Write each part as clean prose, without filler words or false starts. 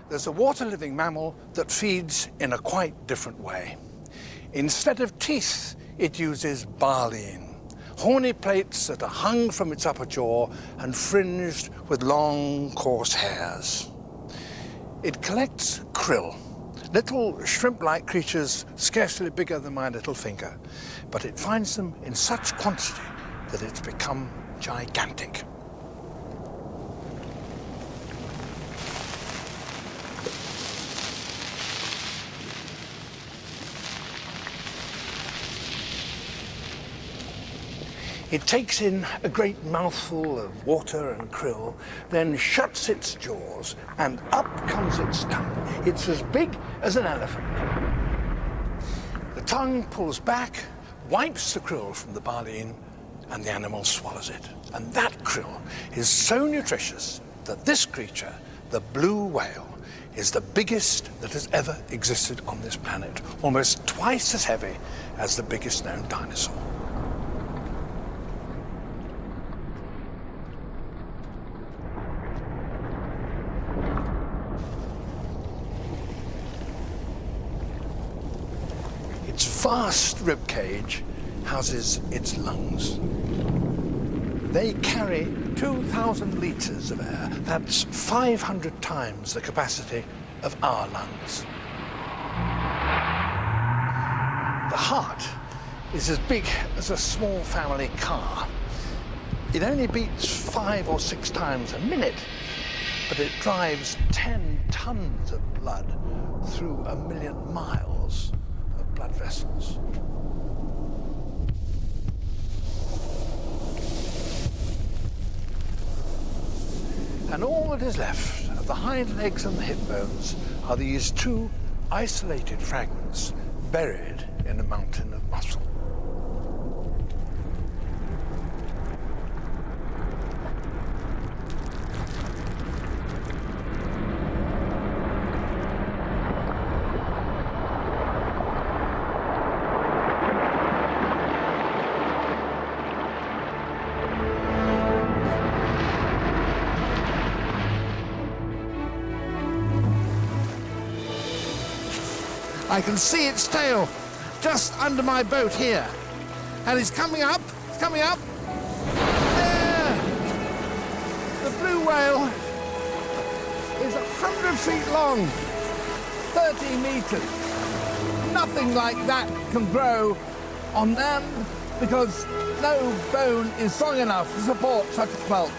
there's a water-living mammal that feeds in a quite different way. Instead of teeth, it uses baleen, horny plates that are hung from its upper jaw and fringed with long, coarse hairs. It collects krill, little shrimp-like creatures scarcely bigger than my little finger, but it finds them in such quantity that it's become gigantic. It takes in a great mouthful of water and krill, then shuts its jaws, and up comes its tongue. It's as big as an elephant. The tongue pulls back, wipes the krill from the baleen, and the animal swallows it. And that krill is so nutritious that this creature, the blue whale, is the biggest that has ever existed on this planet, almost twice as heavy as the biggest known dinosaur. Its vast rib cage houses its lungs. They carry 2,000 litres of air. That's 500 times the capacity of our lungs. The heart is as big as a small family car. It only beats 5 or 6 times a minute, but it drives 10 tons of blood through 1,000,000 miles of blood vessels. And all that is left of the hind legs and the hip bones are these 2 isolated fragments buried in a mountain of muscle. I can see its tail just under my boat here. And it's coming up, it's coming up. There! The blue whale is 100 feet long, 30 meters. Nothing like that can grow on land because no bone is strong enough to support such a bulk.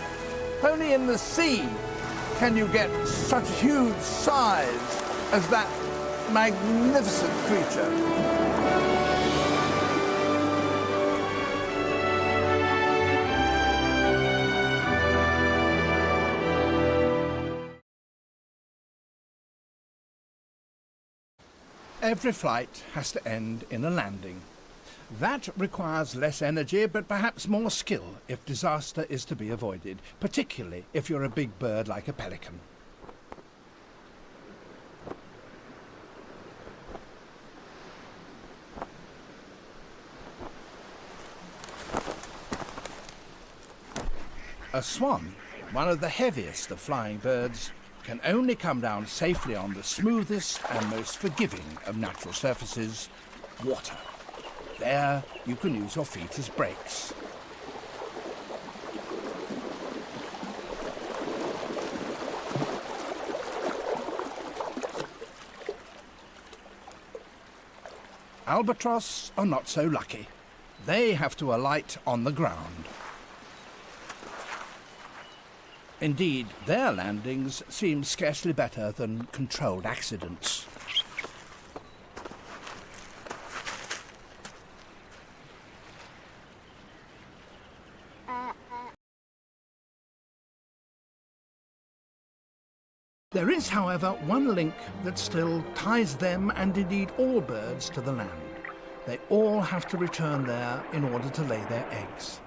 Only in the sea can you get such huge size as that magnificent creature. Every flight has to end in a landing. That requires less energy, but perhaps more skill if disaster is to be avoided, particularly if you're a big bird like a pelican. A swan, one of the heaviest of flying birds, can only come down safely on the smoothest and most forgiving of natural surfaces, water. There, you can use your feet as brakes. Albatross are not so lucky. They have to alight on the ground. Indeed, their landings seem scarcely better than controlled accidents. There is, however, one link that still ties them and indeed all birds to the land. They all have to return there in order to lay their eggs.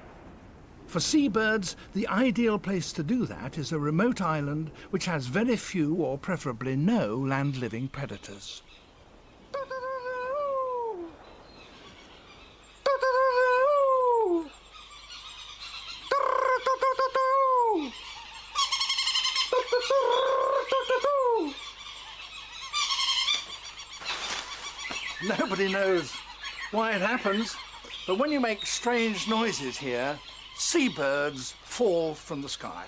For seabirds, the ideal place to do that is a remote island which has very few or preferably no land-living predators. Nobody knows why it happens, but when you make strange noises here, seabirds fall from the sky.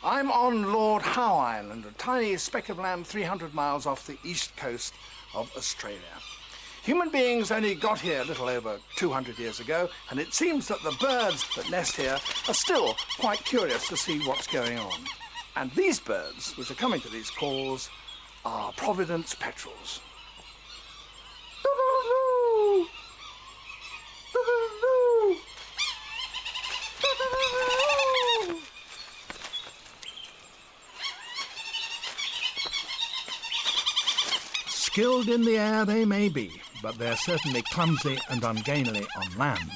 I'm on Lord Howe Island, a tiny speck of land 300 miles off the east coast of Australia. Human beings only got here a little over 200 years ago, and it seems that the birds that nest here are still quite curious to see what's going on. And these birds, which are coming to these calls, are Providence petrels. Skilled in the air they may be, but they're certainly clumsy and ungainly on land.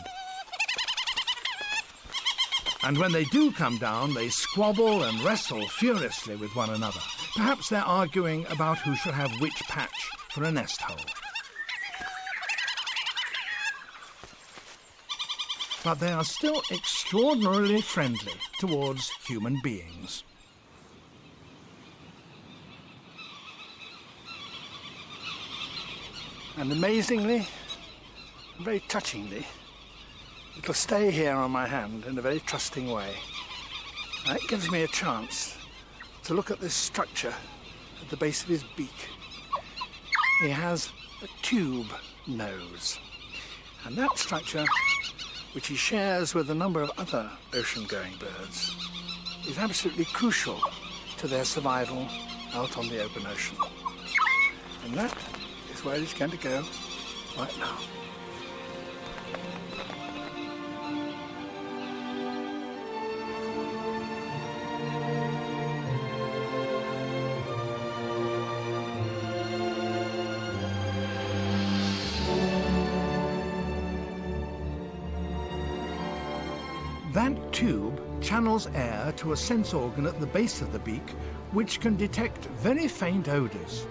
And when they do come down, they squabble and wrestle furiously with one another. Perhaps they're arguing about who should have which patch for a nest hole. But they are still extraordinarily friendly towards human beings. And amazingly, very touchingly, it'll stay here on my hand in a very trusting way. And it gives me a chance to look at this structure at the base of his beak. He has a tube nose. And that structure, which he shares with a number of other ocean-going birds, is absolutely crucial to their survival out on the open ocean. And that is where he's going to go right now. That tube channels air to a sense organ at the base of the beak, which can detect very faint odours.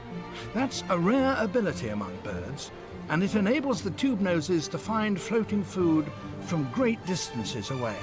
That's a rare ability among birds, and it enables the tube noses to find floating food from great distances away.